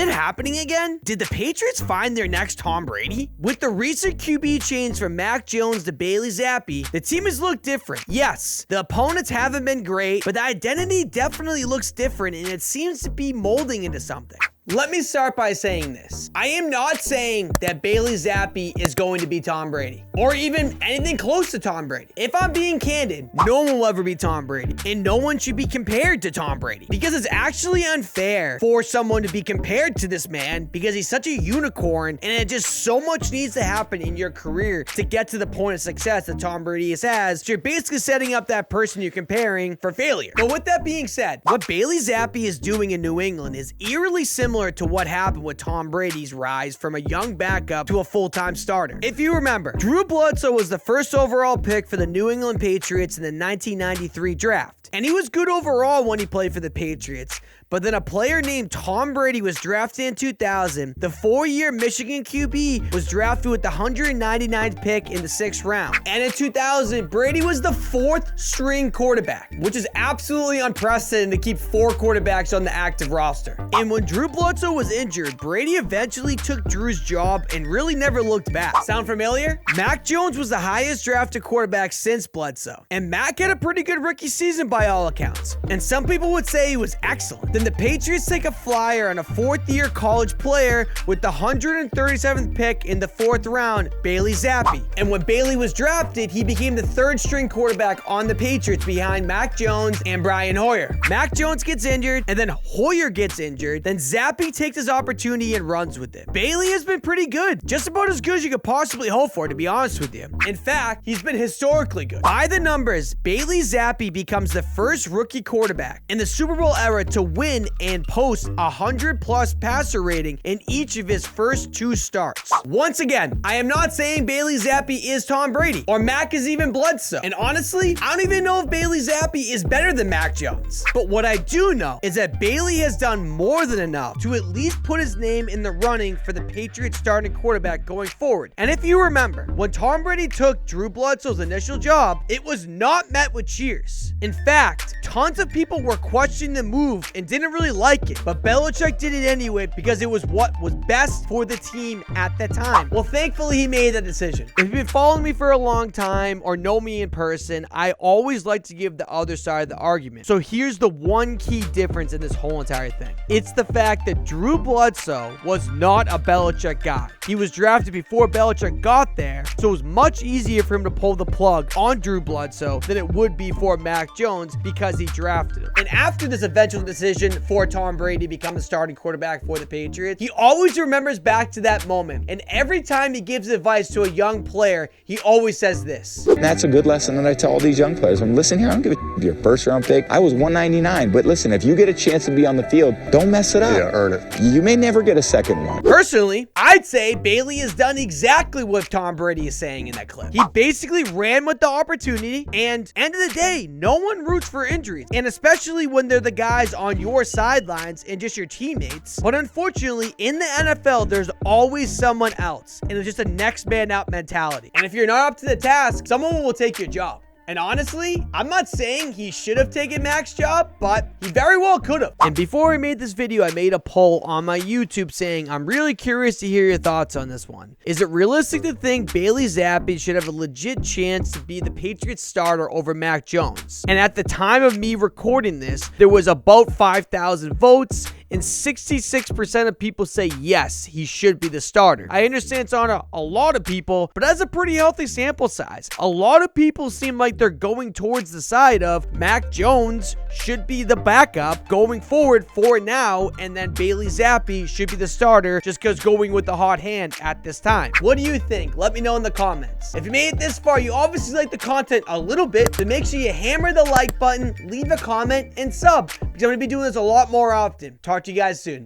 it happening again? Did the Patriots find their next Tom Brady? With the recent QB change from Mac Jones to Bailey Zappe, the team has looked different. Yes, the opponents haven't been great, but the identity definitely looks different and it seems to be molding into something. Let me start by saying this. I am not saying that Bailey Zappe is going to be Tom Brady or even anything close to Tom Brady. If I'm being candid, no one will ever be Tom Brady and no one should be compared to Tom Brady because it's actually unfair for someone to be compared to this man because he's such a unicorn and it just so much needs to happen in your career to get to the point of success that Tom Brady has. So you're basically setting up that person you're comparing for failure. But with that being said, what Bailey Zappe is doing in New England is eerily similar to what happened with Tom Brady's rise from a young backup to a full-time starter. If you remember, Drew Bledsoe was the first overall pick for the New England Patriots in the 1993 draft. And he was good overall when he played for the Patriots. But then a player named Tom Brady was drafted in 2000. The 4-year Michigan QB was drafted with the 199th pick in the 6th round. And in 2000, Brady was the 4th string quarterback, which is absolutely unprecedented to keep 4 quarterbacks on the active roster. And when Drew Bledsoe was injured, Brady eventually took Drew's job and really never looked back. Sound familiar? Mac Jones was the highest drafted quarterback since Bledsoe. And Mac had a pretty good rookie season by all accounts. And some people would say he was excellent. Then the Patriots take a flyer on a 4th-year college player with the 137th pick in the 4th round, Bailey Zappe. And when Bailey was drafted, he became the 3rd-string quarterback on the Patriots behind Mac Jones and Brian Hoyer. Mac Jones gets injured, and then Hoyer gets injured. Then Zappe takes his opportunity and runs with it. Bailey has been pretty good, just about as good as you could possibly hope for, to be honest with you. In fact, he's been historically good. By the numbers, Bailey Zappe becomes the first rookie quarterback in the Super Bowl era to win and post 100+ passer rating in each of his first 2 starts. Once again, I am not saying Bailey Zappe is Tom Brady or Mac is even Bledsoe. And honestly, I don't even know if Bailey Zappe is better than Mac Jones. But what I do know is that Bailey has done more than enough to at least put his name in the running for the Patriots starting quarterback going forward. And if you remember, when Tom Brady took Drew Bledsoe's initial job, it was not met with cheers. In fact, tons of people were questioning the move and didn't really like it, but Belichick did it anyway because it was what was best for the team at the time. Well, thankfully he made that decision. If you've been following me for a long time or know me in person, I always like to give the other side of the argument. So here's the one key difference in this whole entire thing. It's the fact that Drew Bledsoe was not a Belichick guy. He was drafted before Belichick got there, so it was much easier for him to pull the plug on Drew Bledsoe than it would be for Mac Jones because he drafted him. And after this eventual decision for Tom Brady to become the starting quarterback for the Patriots, he always remembers back to that moment. And every time he gives advice to a young player, he always says this. That's a good lesson that I tell all these young players. Listen here, I don't give a if you're a first-round pick. I was 199, but listen, if you get a chance to be on the field, don't mess it up. Yeah, earn it. You may never get a second one. Personally, I'd say Bailey has done exactly what Tom Brady is saying in that clip. He basically ran with the opportunity, and end of the day, no one roots for injuries, and especially when they're the guys on your sidelines and just your teammates. But unfortunately, in the NFL, there's always someone else, and it's just a next man out mentality. And if you're not up to the task, someone will take your job. And honestly, I'm not saying he should have taken Mac's job, but he very well could have. And before I made this video, I made a poll on my YouTube saying, I'm really curious to hear your thoughts on this one. Is it realistic to think Bailey Zappe should have a legit chance to be the Patriots starter over Mac Jones? And at the time of me recording this, there was about 5,000 votes, and 66% of people say yes, he should be the starter. I understand it's on a lot of people, but that's a pretty healthy sample size. A lot of people seem like they're going towards the side of Mac Jones should be the backup going forward for now, and then Bailey Zappe should be the starter just because going with the hot hand at this time. What do you think? Let me know in the comments. If you made it this far, you obviously like the content a little bit, so make sure you hammer the like button, leave a comment, and sub, because I'm going to be doing this a lot more often. Talk to you guys soon.